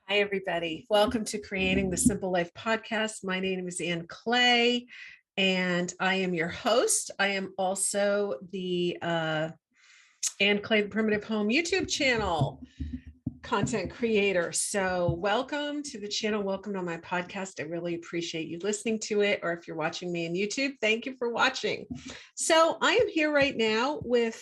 Hi, everybody. Welcome to Creating the Simple Life podcast. My name is Ann Clay, and I am your host. I am also the Ann Clay, the Primitive Home YouTube channel content creator. So welcome to the channel. Welcome to my podcast. I really appreciate you listening to it. Or if you're watching me on YouTube, thank you for watching. So I am here right now with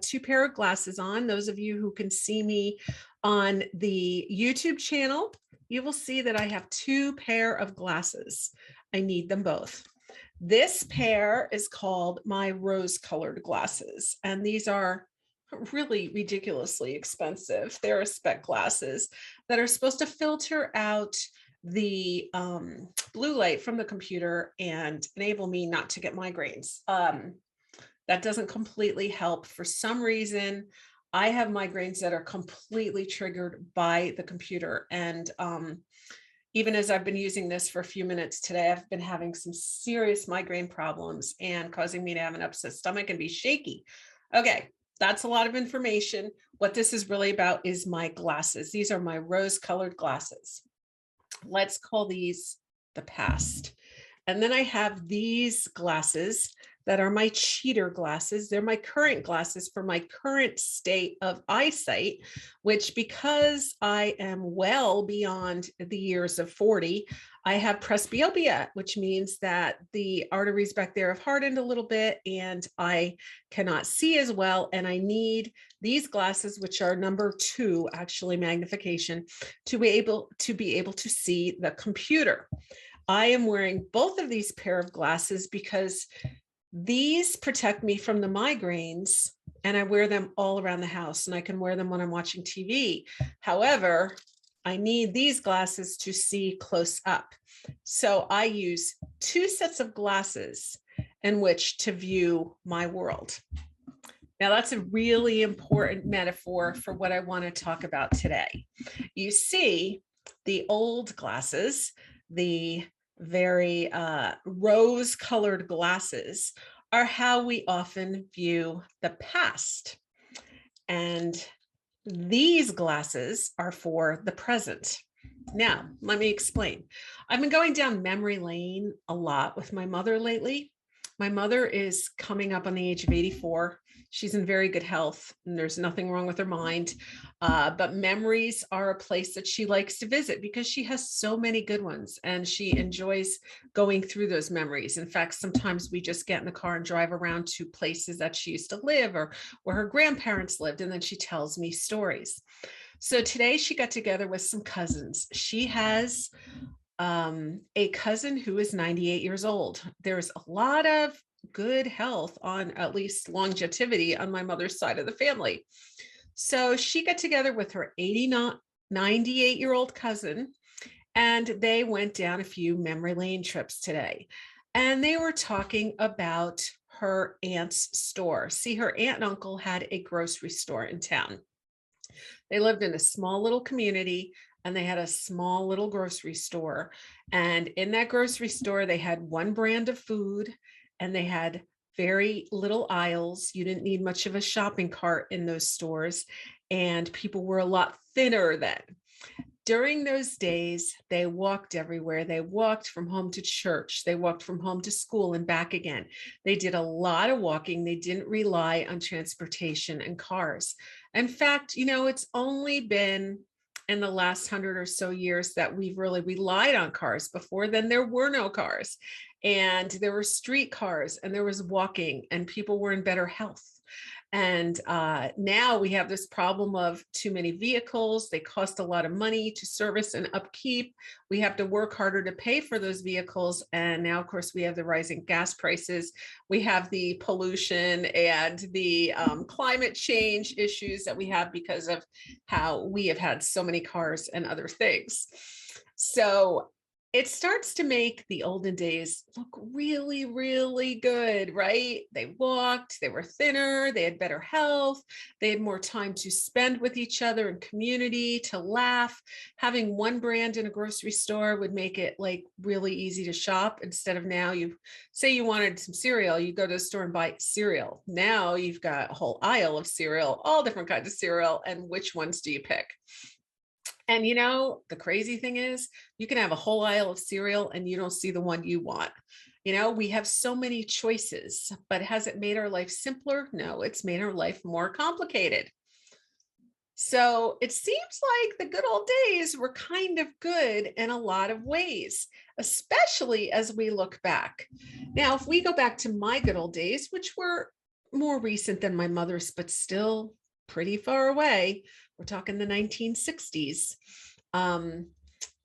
two pair of glasses on. Those of you who can see me on the YouTube channel, you will see that I have two pair of glasses. I need them both. This pair is called my rose-colored glasses, and these are really ridiculously expensive. They're spec glasses that are supposed to filter out the blue light from the computer and enable me not to get migraines. That doesn't completely help. For some reason, I have migraines that are completely triggered by the computer. And even as I've been using this for a few minutes today, I've been having some serious migraine problems and causing me to have an upset stomach and be shaky. Okay, that's a lot of information. What this is really about is my glasses. These are my rose-colored glasses. Let's call these the past. And then I have these glasses that are my cheater glasses. They're my current glasses for my current state of eyesight, which, because I am well beyond the years of 40, I have presbyopia, which means that the arteries back there have hardened a little bit and I cannot see as well. And I need these glasses, which are number 2, actually magnification, to be able to see the computer. I am wearing both of these pair of glasses because these protect me from the migraines, and I wear them all around the house, and I can wear them when I'm watching TV. However, I need these glasses to see close up. So I use 2 sets of glasses in which to view my world. Now, that's a really important metaphor for what I want to talk about today. You see, the old glasses, the very rose-colored glasses, are how we often view the past. And these glasses are for the present. Now, let me explain. I've been going down memory lane a lot with my mother lately. My mother is coming up on the age of 84. She's in very good health and there's nothing wrong with her mind. But memories are a place that she likes to visit because she has so many good ones and she enjoys going through those memories. In fact, sometimes we just get in the car and drive around to places that she used to live or where her grandparents lived, and then she tells me stories. So today she got together with some cousins. She has a cousin who is 98 years old. There's a lot of good health, on at least longevity, on my mother's side of the family. So she got together with her 98-year-old cousin, and they went down a few memory lane trips today. And they were talking about her aunt's store. See, her aunt and uncle had a grocery store in town. They lived in a small little community and they had a small little grocery store. And in that grocery store, they had one brand of food and they had very little aisles. You didn't need much of a shopping cart in those stores. And people were a lot thinner then. During those days, they walked everywhere. They walked from home to church. They walked from home to school and back again. They did a lot of walking. They didn't rely on transportation and cars. In fact, it's only been in the last 100 or so years that we've really relied on cars. Before then, there were no cars, and there were streetcars, and there was walking, and people were in better health. And now we have this problem of too many vehicles. They cost a lot of money to service and upkeep. We have to work harder to pay for those vehicles. And now, of course, we have the rising gas prices. We have the pollution and the climate change issues that we have because of how we have had so many cars and other things. So it starts to make the olden days look really, really good, right? They walked, they were thinner, they had better health, they had more time to spend with each other and community, to laugh. Having one brand in a grocery store would make it like really easy to shop, instead of now you say you wanted some cereal, you go to the store and buy cereal. Now you've got a whole aisle of cereal, all different kinds of cereal, and which ones do you pick? And you know, the crazy thing is, you can have a whole aisle of cereal and you don't see the one you want. You know, we have so many choices, but has it made our life simpler? No, it's made our life more complicated. So it seems like the good old days were kind of good in a lot of ways, especially as we look back. Now, if we go back to my good old days, which were more recent than my mother's, but still pretty far away, we're talking the 1960s. Um,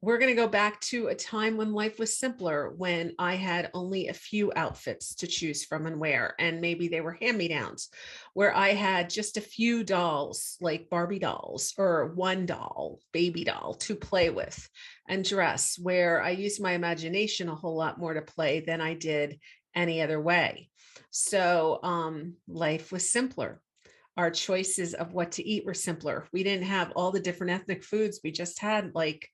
we're going to go back to a time when life was simpler, when I had only a few outfits to choose from and wear, and maybe they were hand-me-downs, where I had just a few dolls, like Barbie dolls, or one doll, baby doll, to play with and dress, where I used my imagination a whole lot more to play than I did any other way. So life was simpler. Our choices of what to eat were simpler. We didn't have all the different ethnic foods. We just had like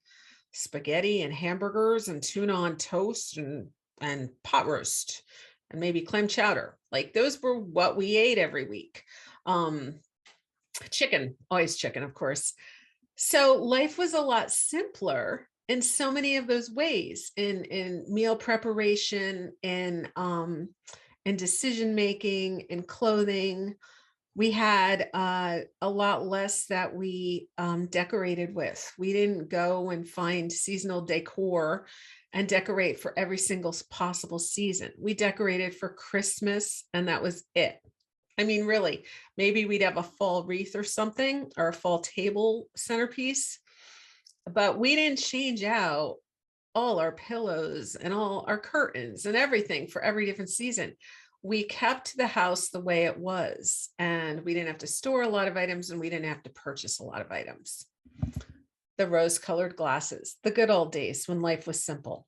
spaghetti and hamburgers and tuna on toast and pot roast and maybe clam chowder. Like those were what we ate every week. Um, chicken, always chicken, of course. So life was a lot simpler in so many of those ways, in meal preparation, in decision making, in clothing. We had a lot less that we decorated with. We didn't go and find seasonal decor and decorate for every single possible season. We decorated for Christmas and that was it. I mean, really, maybe we'd have a fall wreath or something, or a fall table centerpiece, but we didn't change out all our pillows and all our curtains and everything for every different season. We kept the house the way it was, and we didn't have to store a lot of items, and we didn't have to purchase a lot of items. The rose-colored glasses, the good old days when life was simple.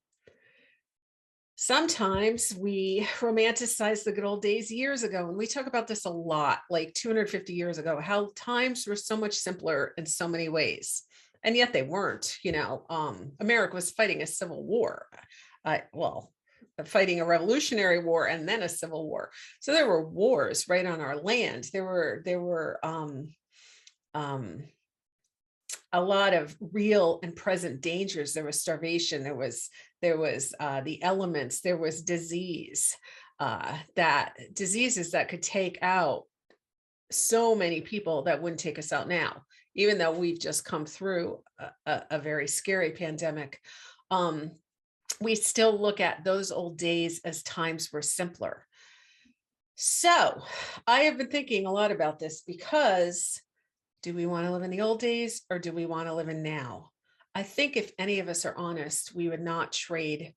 Sometimes we romanticize the good old days years ago, and we talk about this a lot, like 250 years ago, how times were so much simpler in so many ways. And yet they weren't. America was fighting a civil war. Well, fighting a revolutionary war and then a civil war. So there were wars right on our land. There were a lot of real and present dangers. There was starvation. There was the elements. There was disease. That diseases that could take out so many people that wouldn't take us out now, even though we've just come through a very scary pandemic. We still look at those old days as times were simpler. So I have been thinking a lot about this, because do we want to live in the old days or do we want to live in now? I think if any of us are honest, we would not trade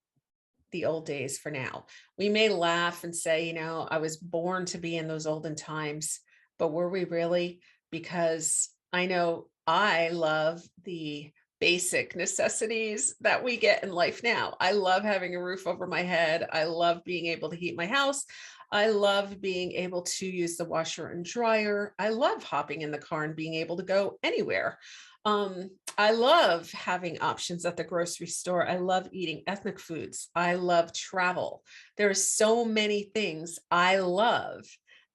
the old days for now. We may laugh and say, I was born to be in those olden times, but were we really? Because I know I love the basic necessities that we get in life now. I love having a roof over my head. I love being able to heat my house. I love being able to use the washer and dryer. I love hopping in the car and being able to go anywhere. I love having options at the grocery store. I love eating ethnic foods. I love travel. There are so many things I love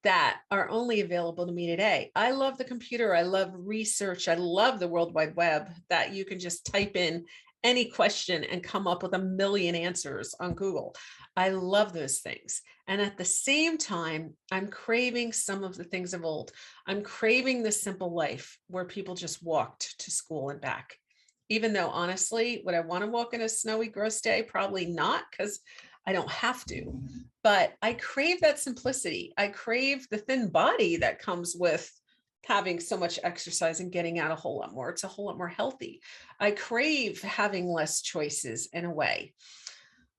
that are only available to me today. I love the computer. I love research. I love the World Wide Web, that you can just type in any question and come up with a million answers on Google. I love those things. And at the same time, I'm craving some of the things of old. I'm craving the simple life where people just walked to school and back. Even though, honestly, would I want to walk in a snowy, gross day? Probably not, because I don't have to. But I crave that simplicity. I crave the thin body that comes with having so much exercise and getting out a whole lot more. It's a whole lot more healthy. I crave having less choices in a way.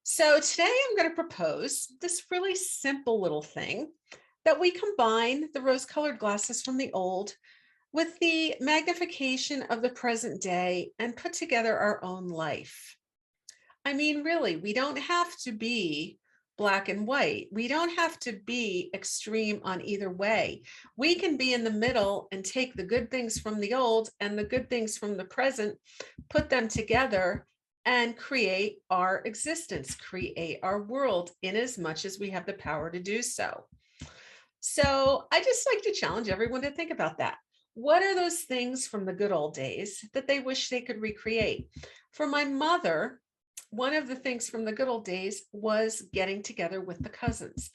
So today I'm going to propose this really simple little thing, that we combine the rose-colored glasses from the old with the magnification of the present day and put together our own life. I mean, really, we don't have to be black and white. We don't have to be extreme on either way. We can be in the middle and take the good things from the old and the good things from the present, put them together and create our existence, create our world, in as much as we have the power to do so. So I just like to challenge everyone to think about that. What are those things from the good old days that they wish they could recreate? For my mother, one of the things from the good old days was getting together with the cousins.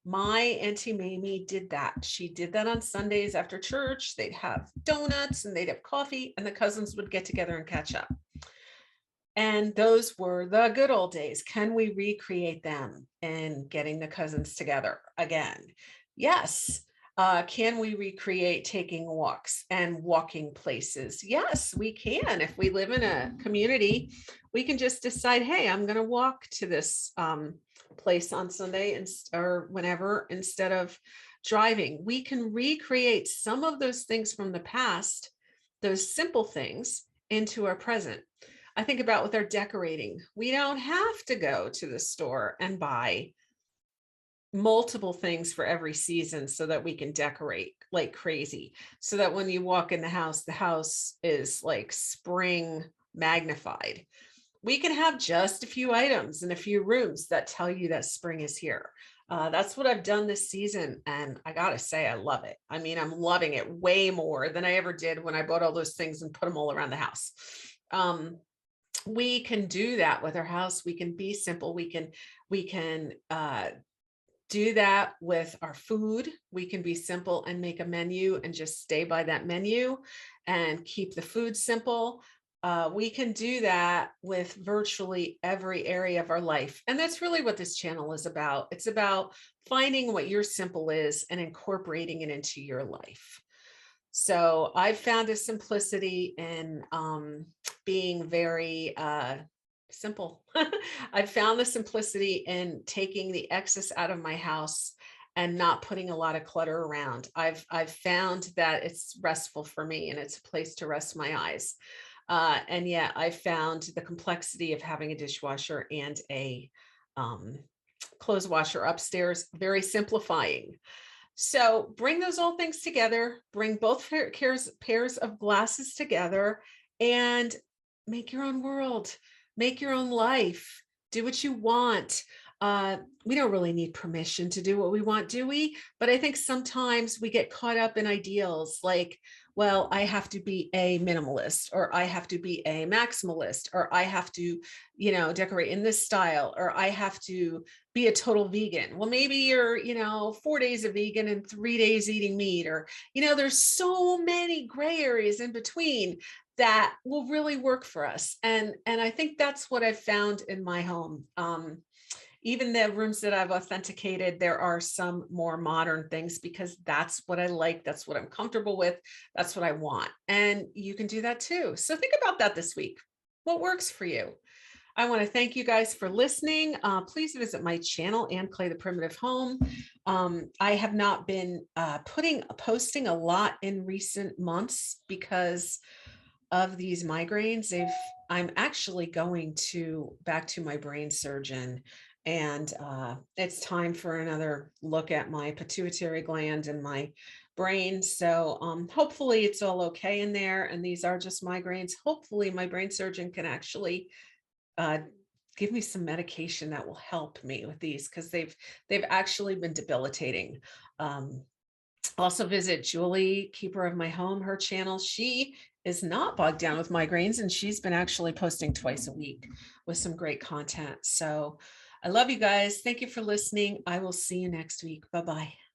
My Auntie Mamie did that. She did that on Sundays after church. They'd have donuts and they'd have coffee, and the cousins would get together and catch up. And those were the good old days. Can we recreate them and getting the cousins together again? Yes. Can we recreate taking walks and walking places? Yes, we can. If we live in a community, we can just decide, hey, I'm going to walk to this place on Sunday or whenever instead of driving. We can recreate some of those things from the past, those simple things, into our present. I think about with our decorating. We don't have to go to the store and buy multiple things for every season so that we can decorate like crazy. So that when you walk in the house is like spring magnified. We can have just a few items in a few rooms that tell you that spring is here. That's what I've done this season. And I got to say, I love it. I mean, I'm loving it way more than I ever did when I bought all those things and put them all around the house. We can do that with our house. We can be simple. We can do that with our food. We can be simple and make a menu and just stay by that menu and keep the food simple. We can do that with virtually every area of our life. And that's really what this channel is about. It's about finding what your simple is and incorporating it into your life. So I've found a simplicity in being very simple. I've found the simplicity in taking the excess out of my house and not putting a lot of clutter around. I've found that it's restful for me and it's a place to rest my eyes. And yet I found the complexity of having a dishwasher and a clothes washer upstairs very simplifying. So bring those old things together, bring both pairs of glasses together and make your own world, make your own life, do what you want. We don't really need permission to do what we want, do we? But I think sometimes we get caught up in ideals like, well, I have to be a minimalist, or I have to be a maximalist, or I have to, decorate in this style, or I have to be a total vegan. Well, maybe you're, 4 days a vegan and 3 days eating meat, or, there's so many gray areas in between that will really work for us. And I think that's what I've found in my home. Even the rooms that I've authenticated, there are some more modern things because that's what I like. That's what I'm comfortable with. That's what I want. And you can do that too. So think about that this week. What works for you? I want to thank you guys for listening. Please visit my channel, Ann Clay, The Primitive Home. I have not been posting a lot in recent months because of these migraines. I'm actually going back to my brain surgeon, and it's time for another look at my pituitary gland and my brain. So hopefully it's all okay in there. And these are just migraines. Hopefully my brain surgeon can actually give me some medication that will help me with these, because they've actually been debilitating. Also visit Julie, Keeper of My Home, her channel. She is not bogged down with migraines, and she's been actually posting twice a week with some great content. So I love you guys. Thank you for listening. I will see you next week. Bye-bye.